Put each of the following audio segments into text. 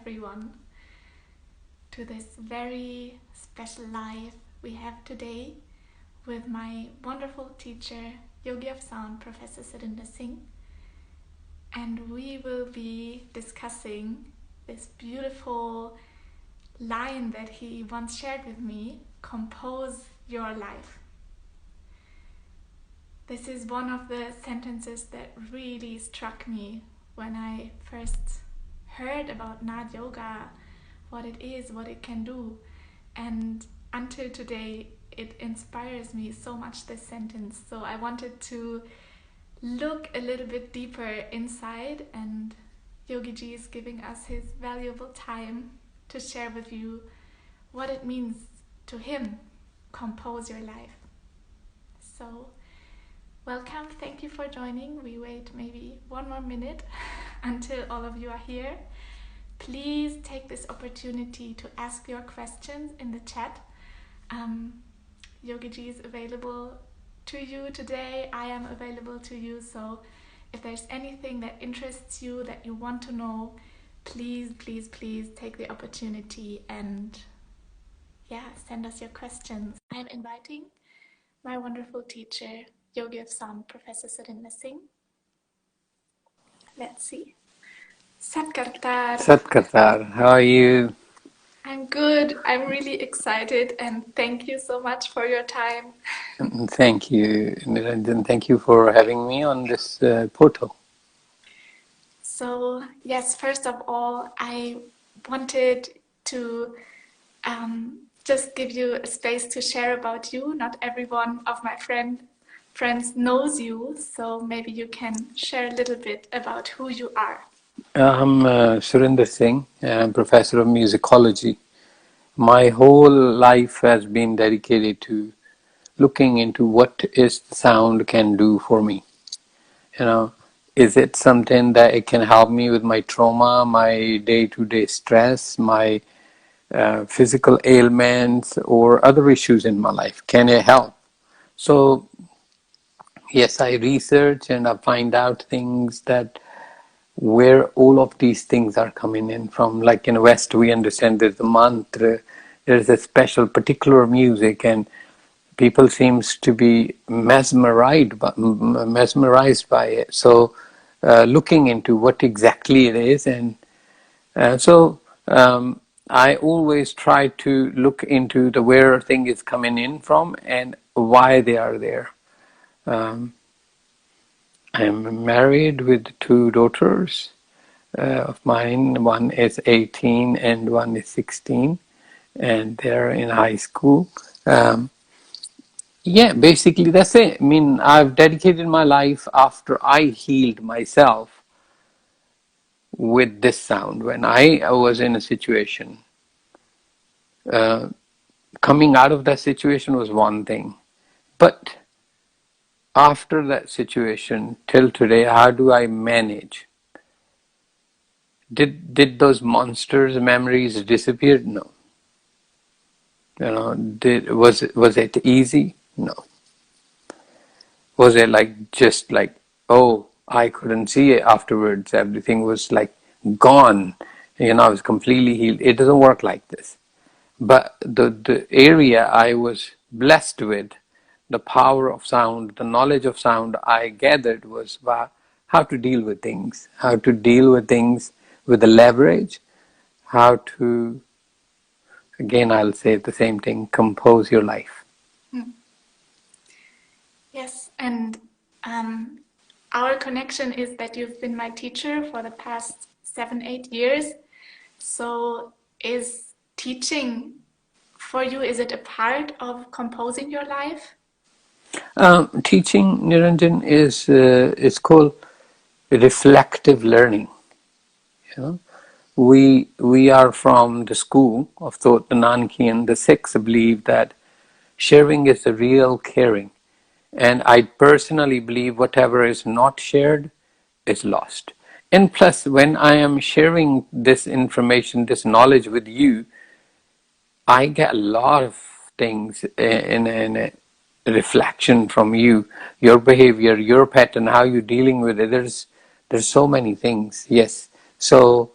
everyone to this very special live we have today with my wonderful teacher, Yogi of Sound, Professor Surinder Singh. And we will be discussing this beautiful line that he once shared with me, compose your life. This is one of the sentences that really struck me when I first heard about Naad Yoga, what it is, what it can do. And until today, it inspires me so much, this sentence. So I wanted to look a little bit deeper inside, and Yogi Ji is giving us his valuable time to share with you what it means to him, compose your life. So welcome, thank you for joining. We wait maybe one more minute until all of you are here. Please take this opportunity to ask your questions in the chat. Yogi Ji is available to you today. I am available to you. So if there's anything that interests you, that you want to know, please take the opportunity and send us your questions. I'm inviting my wonderful teacher, Yogi of Sound, Professor Surinder Singh. Let's see. Satkartar. Satkartar, how are you? I'm good. I'm really excited, and thank you so much for your time. Thank you, Niranjan. Thank you for having me on this portal. So, yes, first of all, I wanted to just give you a space to share about you. Not everyone of my friends knows you, so maybe you can share a little bit about who you are. I'm Surinder Singh, I'm professor of musicology. My whole life has been dedicated to looking into what is the sound can do for me. Is it something that it can help me with my trauma, my day-to-day stress, my physical ailments, or other issues in my life? Can it help? So, yes, I research and I find out things that where all of these things are coming in from. Like in the West, we understand there's a mantra, there's a special particular music, and people seems to be mesmerized by it. So looking into what exactly it is, and I always try to look into the where a thing is coming in from and why they are there. I'm married with two daughters of mine. One is 18 and one is 16, and they're in high school. Basically that's it. I mean, I've dedicated my life after I healed myself with this sound. When I was in a situation, coming out of that situation was one thing, but after that situation till today, how do I manage? Did those monsters memories disappear? No. Was it easy? No. Was it just like, oh, I couldn't see it afterwards, everything was like gone, I was completely healed? It doesn't work like this. But the area I was blessed with, the power of sound, the knowledge of sound I gathered was about how to deal with things, with the leverage, how to, again, I'll say the same thing, compose your life. Yes, and our connection is that you've been my teacher for the past 7-8 years. So is teaching for you, is it a part of composing your life? Teaching, Niranjan, is it's called reflective learning. We are from the school of thought, the Nankian, the Sikhs believe that sharing is the real caring. And I personally believe whatever is not shared is lost. And plus, when I am sharing this information, this knowledge with you, I get a lot of things in a reflection from you, your behavior, your pattern, how you're dealing with it. There's so many things, yes. So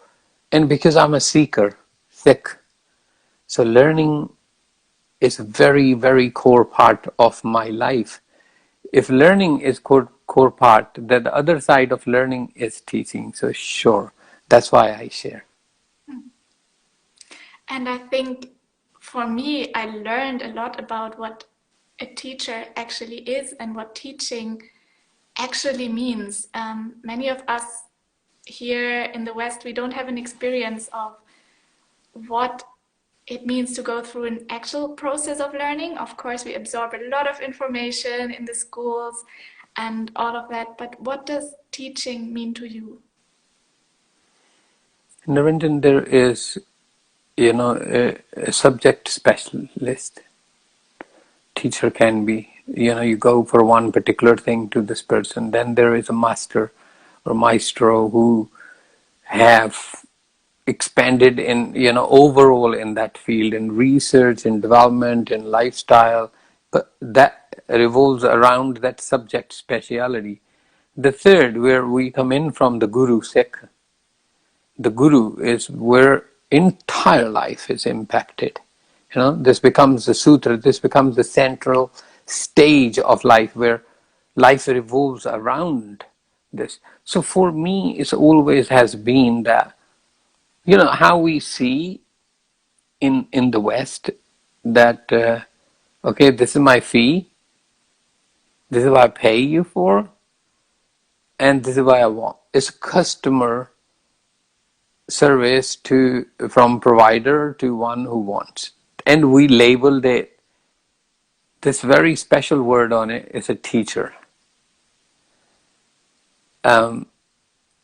And because I'm a seeker, Sikh, so learning is a very, very core part of my life. If learning is core part, then the other side of learning is teaching. So sure, that's why I share. And I think for me, I learned a lot about what a teacher actually is and what teaching actually means. Many of us here in the West, we don't have an experience of what it means to go through an actual process of learning. Of course, we absorb a lot of information in the schools and all of that, but what does teaching mean to you? Niranjan, there is, a subject specialist. Teacher can be, you go for one particular thing to this person. Then there is a master or maestro who have expanded in, overall in that field, in research, in development, in lifestyle, but that revolves around that subject speciality. The third, where we come in from the Guru Sikh, the Guru is where entire life is impacted. This becomes the sutra, this becomes the central stage of life where life revolves around this. So for me, it always has been that, how we see in the West that, okay, this is my fee, this is what I pay you for, and this is what I want. It's customer service from provider to one who wants. And we labeled it, this very special word on it is a teacher.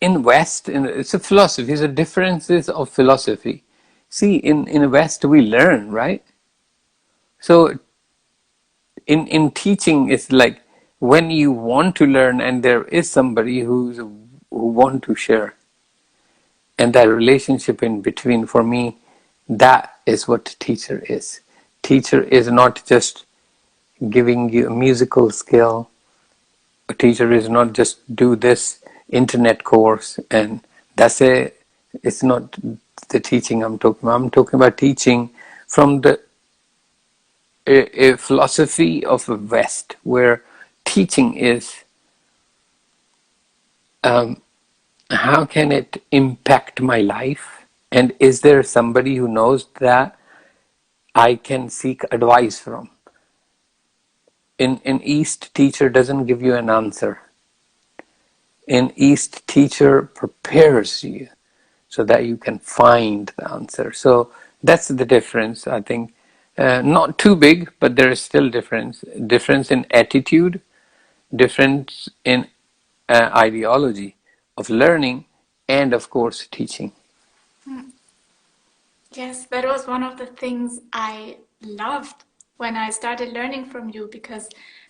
In West, it's a philosophy, it's a differences of philosophy. See, in West we learn, right? So in teaching, it's like when you want to learn and there is somebody who want to share. And that relationship in between, for me, that is what teacher is. Teacher is not just giving you a musical skill. A teacher is not just do this internet course and that's it. It's not the teaching I'm talking about. I'm talking about teaching from the a philosophy of the West, where teaching is how can it impact my life, and is there somebody who knows that I can seek advice from. In East, teacher doesn't give you an answer. In East, teacher prepares you so that you can find the answer. So that's the difference, I think. Not too big, but there is still difference. Difference in attitude, difference in ideology of learning, and of course teaching. Yes, that was one of the things I loved when I started learning from you, because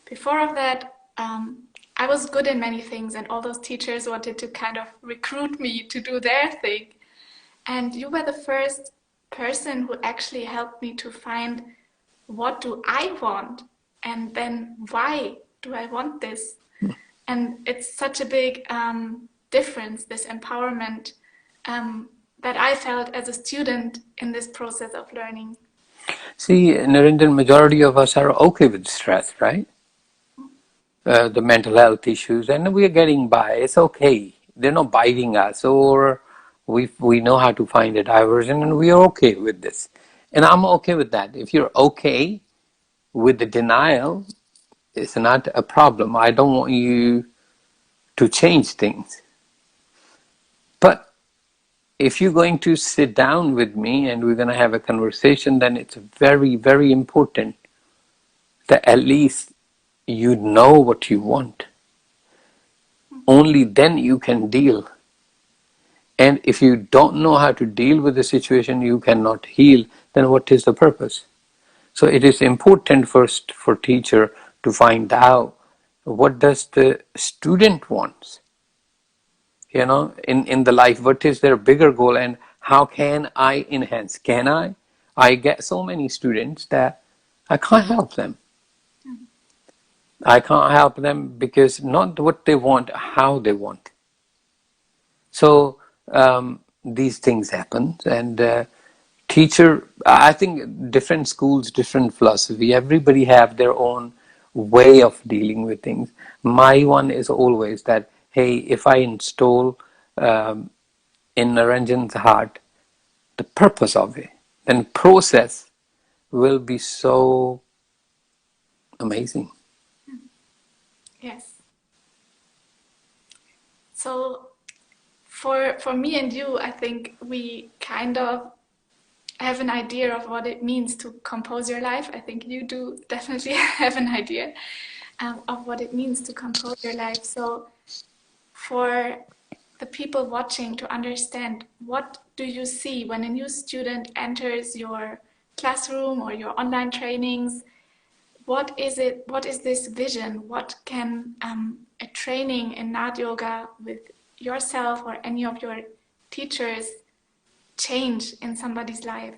before of that, I was good in many things, and all those teachers wanted to kind of recruit me to do their thing. And you were the first person who actually helped me to find what do I want, and then why do I want this? And it's such a big difference, this empowerment that I felt as a student in this process of learning. See, Niranjan, majority of us are okay with stress, right? The mental health issues, and we are getting by. It's okay. They're not biting us, or we know how to find a diversion, and we are okay with this. And I'm okay with that. If you're okay with the denial, it's not a problem. I don't want you to change things. But if you're going to sit down with me and we're going to have a conversation, then it's very, very important that at least you know what you want. Only then you can deal. And if you don't know how to deal with the situation, you cannot heal, then what is the purpose? So it is important first for teacher to find out what does the student wants, in the life, what is their bigger goal and how can I enhance? I get so many students that I can't help them. I can't help them because not what they want, how they want. So these things happen. And teacher, I think different schools, different philosophy, everybody have their own way of dealing with things. My one is always that, hey, if I install in Niranjan's heart the purpose of it, then process will be so amazing. Yes. So for me and you, I think we kind of have an idea of what it means to compose your life. I think you do definitely have an idea of what it means to compose your life. So for the people watching to understand, what do you see when a new student enters your classroom or your online trainings? What is it? What is this vision? What can a training in Naad Yoga with yourself or any of your teachers change in somebody's life?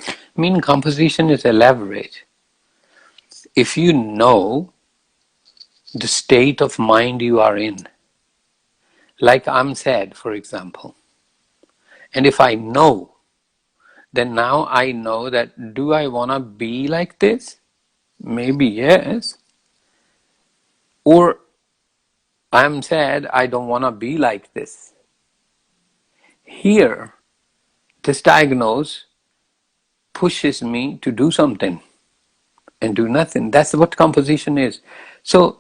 I mean, composition is elaborate. If you know the state of mind you are in, like I'm sad, for example, and if I know, then now I know that, do I want to be like this? Maybe yes. Or I'm sad, I don't want to be like this. Here, this diagnose pushes me to do something and do nothing. That's what composition is. So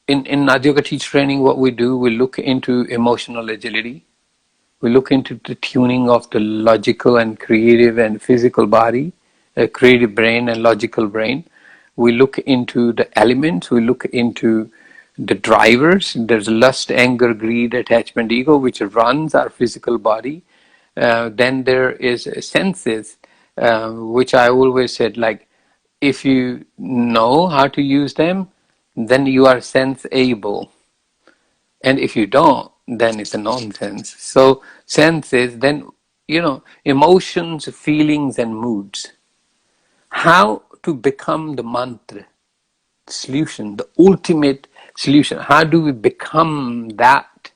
in Naad Yoga teacher training, what we do, we look into emotional agility. We look into the tuning of the logical and creative and physical body, creative brain and logical brain. We look into the elements. We look into the drivers. There's lust, anger, greed, attachment, ego, which runs our physical body. Then there is senses, which I always said, like, if you know how to use them, then you are sense able. And if you don't, then it's a nonsense. So senses, then, emotions, feelings, and moods. How to become the mantra, the solution, the ultimate solution. How do we become that?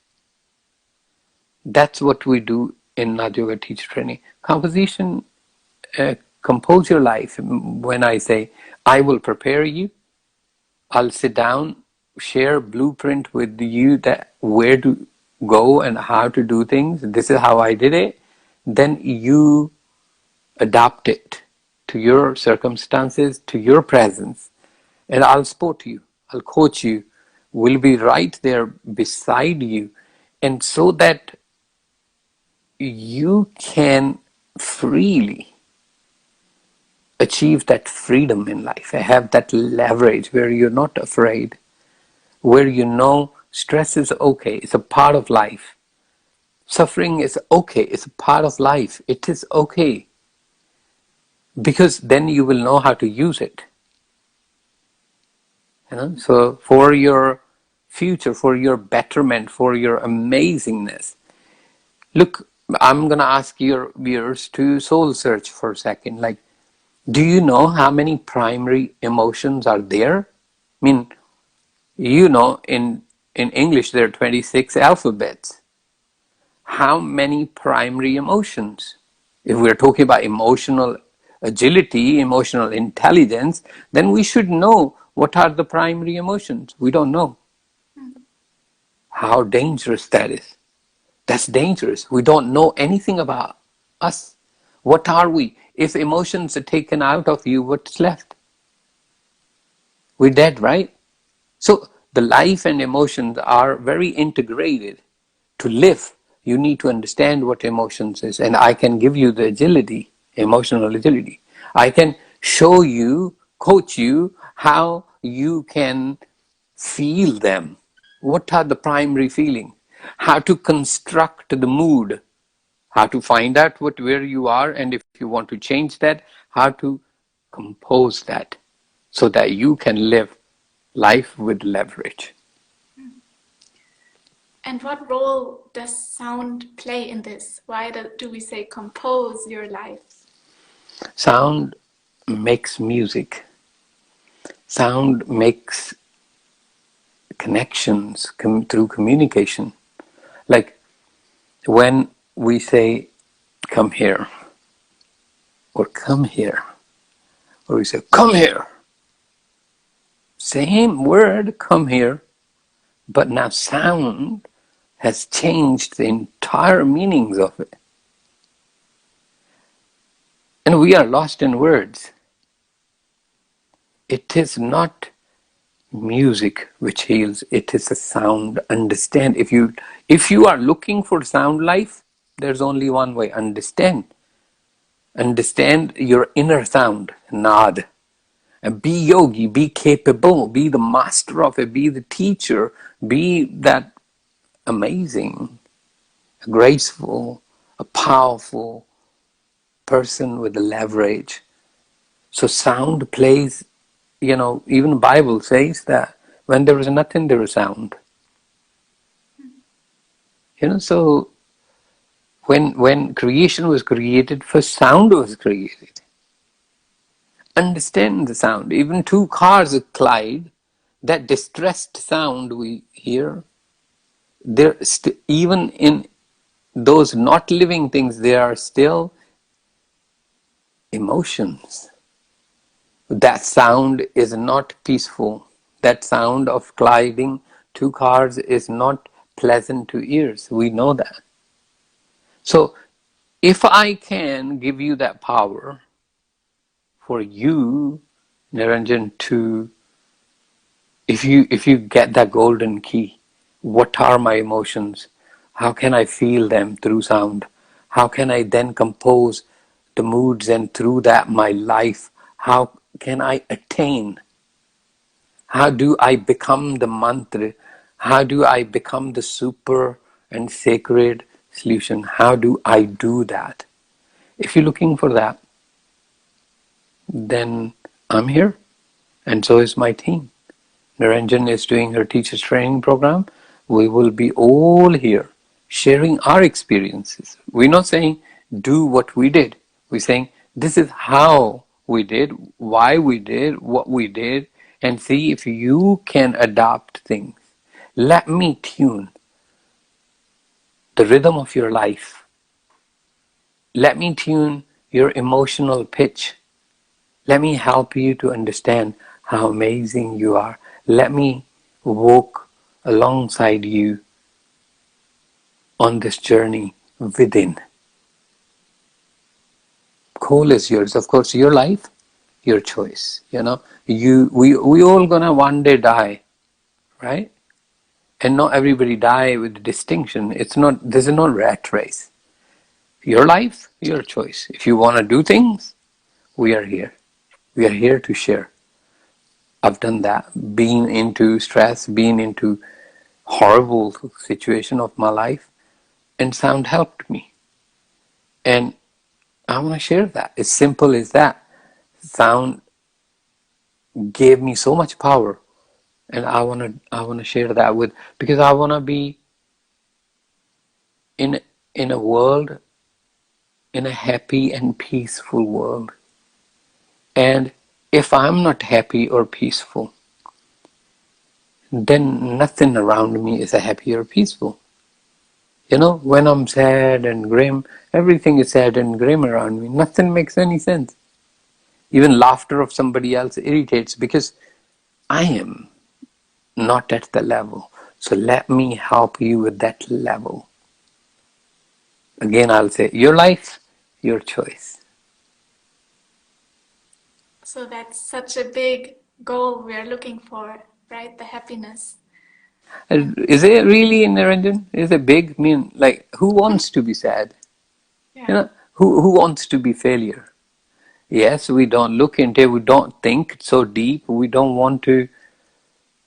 That's what we do in Naad Yoga teacher training. Composition, compose your life. When I say, I will prepare you, I'll sit down, share blueprint with you that where to go and how to do things. This is how I did it. Then you adapt it to your circumstances, to your presence, and I'll support you. I'll coach you. We'll be right there beside you, and so that you can freely achieve that freedom in life, have that leverage where you're not afraid, where you know stress is okay, it's a part of life. Suffering is okay, it's a part of life. It is okay. Because then you will know how to use it. So for your future, for your betterment, for your amazingness. Look, I'm going to ask your viewers to soul search for a second. Like, do you know how many primary emotions are there? I mean, in English there are 26 alphabets. How many primary emotions? If we're talking about emotional agility, emotional intelligence, then we should know what are the primary emotions. We don't know. How dangerous that is. That's dangerous. We don't know anything about us. What are we? If emotions are taken out of you, what's left? We're dead, right? So the life and emotions are very integrated. To live, you need to understand what emotions is. And I can give you the agility, emotional agility. I can show you, coach you, how you can feel them. What are the primary feelings? How to construct the mood. How to find out where you are, and if you want to change that, how to compose that so that you can live life with leverage. And what role does sound play in this? Why do we say compose your life? Sound makes music. Sound makes connections through communication. Like when we say, come here, or come here, or we say, come here. Same word, come here, but now sound has changed the entire meanings of it. And we are lost in words. It is not music which heals, it is a sound. Understand, if you are looking for sound life, there's only one way. Understand your inner sound, Naad, and be yogi, be capable, be the master of it, be the teacher, be that amazing, graceful, a powerful person with the leverage. So sound plays, even the Bible says that when there was nothing, there was sound. So when creation was created, first sound was created. Understand the sound. Even two cars collide, that distressed sound we hear, even in those not living things, there are still emotions. That sound is not peaceful. That sound of colliding two cars is not pleasant to ears. We know that. So if I can give you that power for you, Niranjan, to if you get that golden key, what are my emotions? How can I feel them through sound? How can I then compose the moods, and through that my life? How can I attain? How do I become the mantra? How do I become the super and sacred solution? How do I do that? If you're looking for that, then I'm here, and so is my team. Niranjan is doing her teacher's training program. We will be all here sharing our experiences. We're not saying do what we did. We're saying this is how we did, why we did, what we did, and see if you can adapt things. Let me tune the rhythm of your life. Let me tune your emotional pitch. Let me help you to understand how amazing you are. Let me walk alongside you on this journey within. Call is yours. Of course, your life, your choice. We all gonna one day die, right? And not everybody die with distinction. This is not rat race. Your life, your choice. If you want to do things, we are here. We are here to share. I've done that. Been into stress, been into horrible situation of my life, and sound helped me. And I want to share that. As simple as that. Sound gave me so much power, and I want to share that with, because I want to be in a world, in a happy and peaceful world. And if I'm not happy or peaceful, then nothing around me is happy or peaceful. When I'm sad and grim, everything is sad and grim around me. Nothing makes any sense. Even laughter of somebody else irritates, because I am not at the level. So let me help you with that level. Again, I'll say, your life, your choice. So that's such a big goal we're looking for, right? The happiness. Is it really, Niranjan? Is it big? I mean, like, who wants to be sad? Yeah. Who wants to be failure? Yes, we don't look into it. We don't think so deep. We don't want to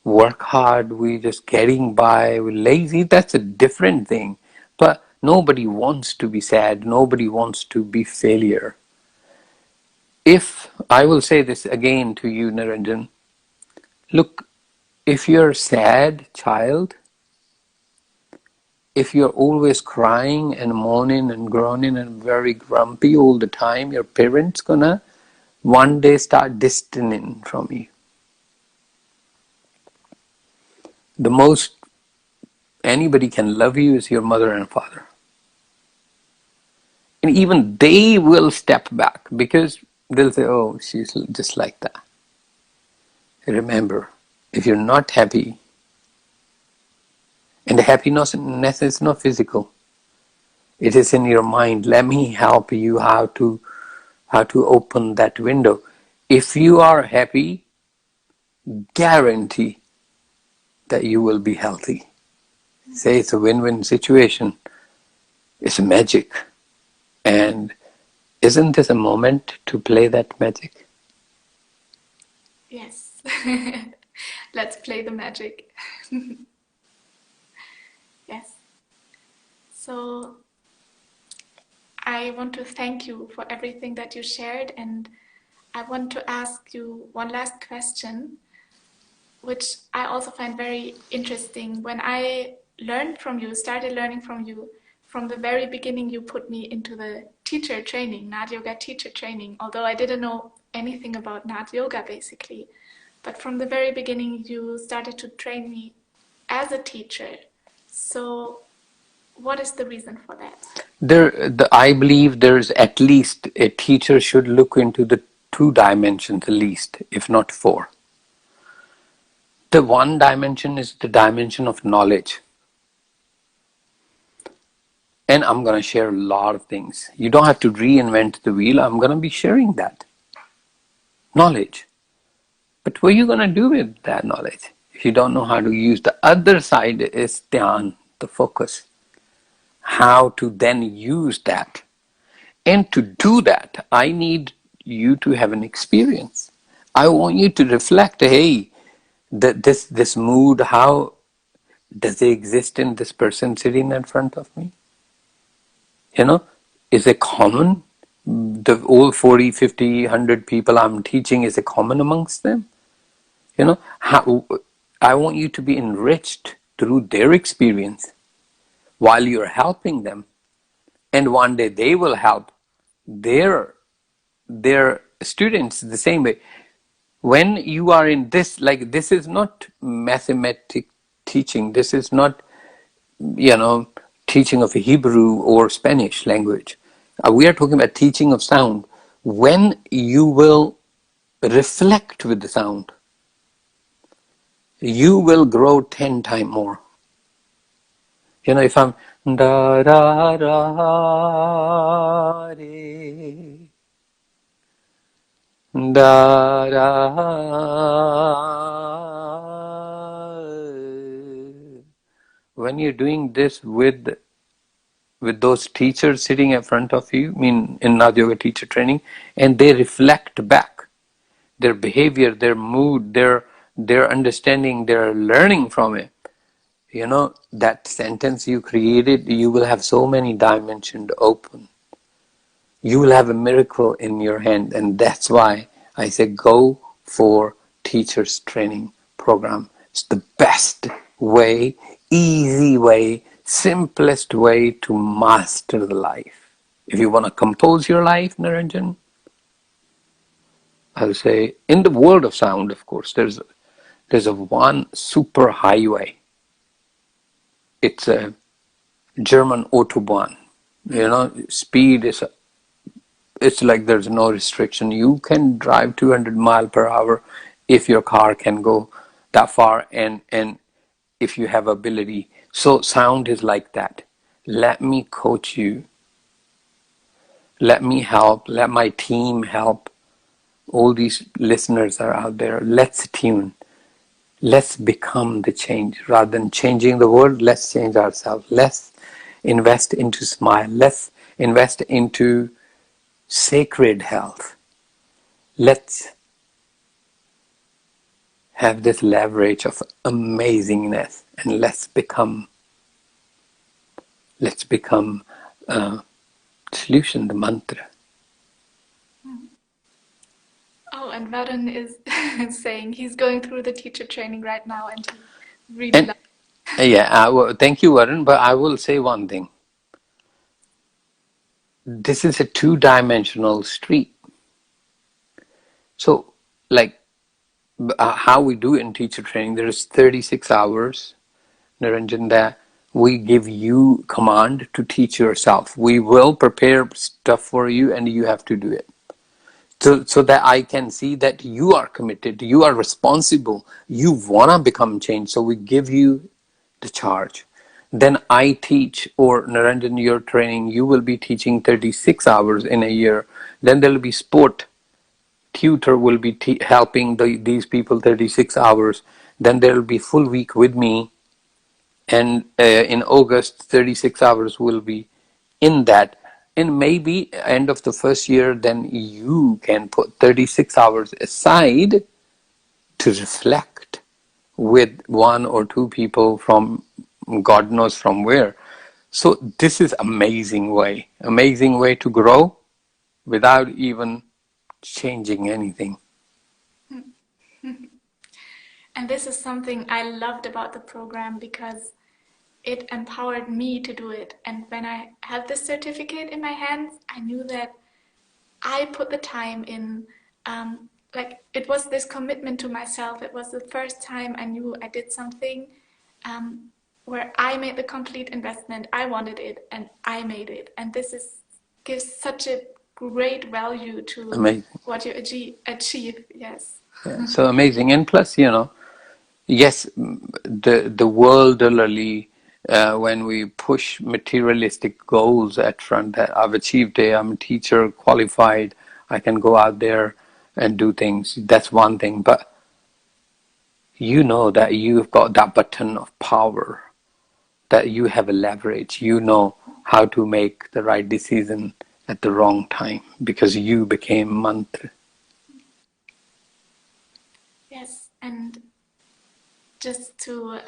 work hard. We're just getting by. We're lazy. That's a different thing. But nobody wants to be sad. Nobody wants to be failure. If I will say this again to you, Niranjan, look, if you're a sad child, if you're always crying and moaning and groaning and very grumpy all the time, your parents gonna one day start distancing from you. The most anybody can love you is your mother and father. And even they will step back because they'll say, oh, she's just like that. Remember, if you're not happy, and the happiness is not physical, it is in your mind. Let me help you how to open that window. If you are happy, guarantee that you will be healthy. Say it's a win-win situation. It's magic. And isn't this a moment to play that magic? Yes. Let's play the magic. Yes. So I want to thank you for everything that you shared, and I want to ask you one last question, which I also find very interesting. When I started learning from you, from the very beginning, you put me into the teacher training, Naad Yoga teacher training, although I didn't know anything about Naad Yoga basically. But from the very beginning, you started to train me as a teacher. So what is the reason for that? I believe there's at least a teacher should look into the 2 dimensions at least, if not 4. The 1 dimension is the dimension of knowledge. And I'm going to share a lot of things. You don't have to reinvent the wheel. I'm going to be sharing that knowledge. But what are you going to do with that knowledge if you don't know how to use? The other side is dhyan, the focus. How to then use that. And to do that, I need you to have an experience. I want you to reflect, hey, this mood, how does it exist in this person sitting in front of me? Is it common? The all 40, 50, 100 people I'm teaching, is it common amongst them? How I want you to be enriched through their experience while you're helping them. And one day they will help their students the same way. When you are in this, like, this is not mathematic teaching. This is not, teaching of Hebrew or Spanish language. We are talking about teaching of sound. When you will reflect with the sound, you will grow 10 times more. If I'm da da da re, da da, when you're doing this with those teachers sitting in front of you, in Naad Yoga teacher training, and they reflect back their behavior, their mood, their understanding, their learning from it. That sentence you created, you will have so many dimensions open. You will have a miracle in your hand, and that's why I say go for teachers training program. It's the best way, easy way, simplest way to master the life. If you want to compose your life, Niranjan, I'll say in the world of sound, of course, there's a one super highway. It's a German Autobahn. Speed is, it's like there's no restriction. You can drive 200 miles per hour if your car can go that far, and if you have ability. So sound is like that. Let me coach you. Let me help. Let my team help. All these listeners are out there. Let's tune. Let's become the change. Rather than changing the world, let's change ourselves. Let's invest into smile. Let's invest into sacred health. Let's have this leverage of amazingness, and let's become solution, the mantra. Oh, and Varun is saying he's going through the teacher training right now, and he really And loves yeah, thank you, Varun. But I will say one thing. This is a 2-dimensional street. So, like, how we do in teacher training, there is 36 hours, Niranjan, that We give you command to teach yourself. We will prepare stuff for you and you have to do it. So that I can see that you are committed, you are responsible, you want to become change. So we give you the charge. Then I teach, or Niranjan, you're training, you will be teaching 36 hours in a year. Then there will be sport. Tutor will be helping these people 36 hours. Then there will be full week with me. And in August, 36 hours will be in that. And maybe end of the first year, then you can put 36 hours aside to reflect with one or two people from God knows from where. So this is amazing way to grow without even changing anything. And this is something I loved about the program because it empowered me to do it. And when I had this certificate in my hands, I knew that I put the time in. Like it was this commitment to myself. It was the first time I knew I did something where I made the complete investment. I wanted it and I made it. And gives such a great value to Amazing. what you achieve. Yes. Yeah, so amazing. And plus, yes, the worldly, when we push materialistic goals at front, that I've achieved it, I'm a teacher, qualified, I can go out there and do things. That's one thing, but you know that you've got that button of power, that you have a leverage. You know how to make the right decision at the wrong time because you became mantra. Yes. And just to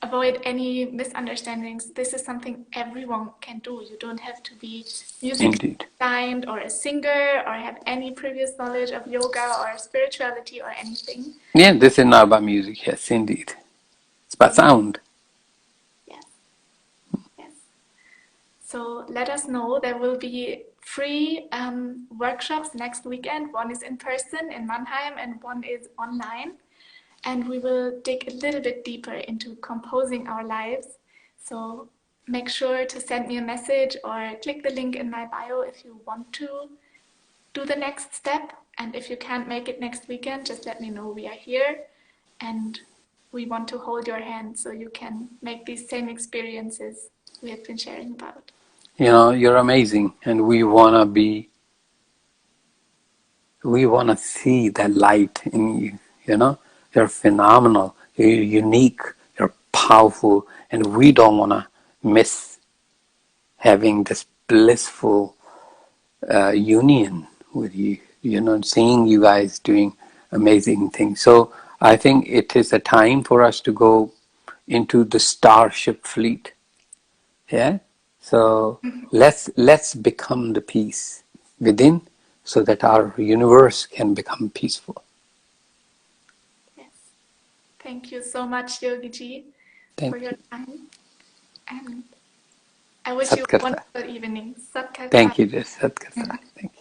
avoid any misunderstandings, this is something everyone can do. You don't have to be musically Indeed. inclined or a singer or have any previous knowledge of yoga or spirituality or anything. Yeah, this is not about music. Yes, indeed. It's about sound. Yes, yes. So let us know. There will be free workshops next weekend. One is in person in Mannheim and one is online. And we will dig a little bit deeper into composing our lives. So make sure to send me a message or click the link in my bio if you want to do the next step. And if you can't make it next weekend, just let me know. We are here and we want to hold your hand so you can make these same experiences we have been sharing about. You're amazing, and we want to see that light in you. You're phenomenal, you're unique, you're powerful, and we don't want to miss having this blissful union with you. Seeing you guys doing amazing things. So I think it is a time for us to go into the starship fleet. Yeah. So let's become the peace within, so that our universe can become peaceful. Yes. Thank you so much, Yogi Ji, for Thank your you. time. And I wish you a Satkarta. wonderful evening. Satkarta. Thank you, Satkarta. Thank you.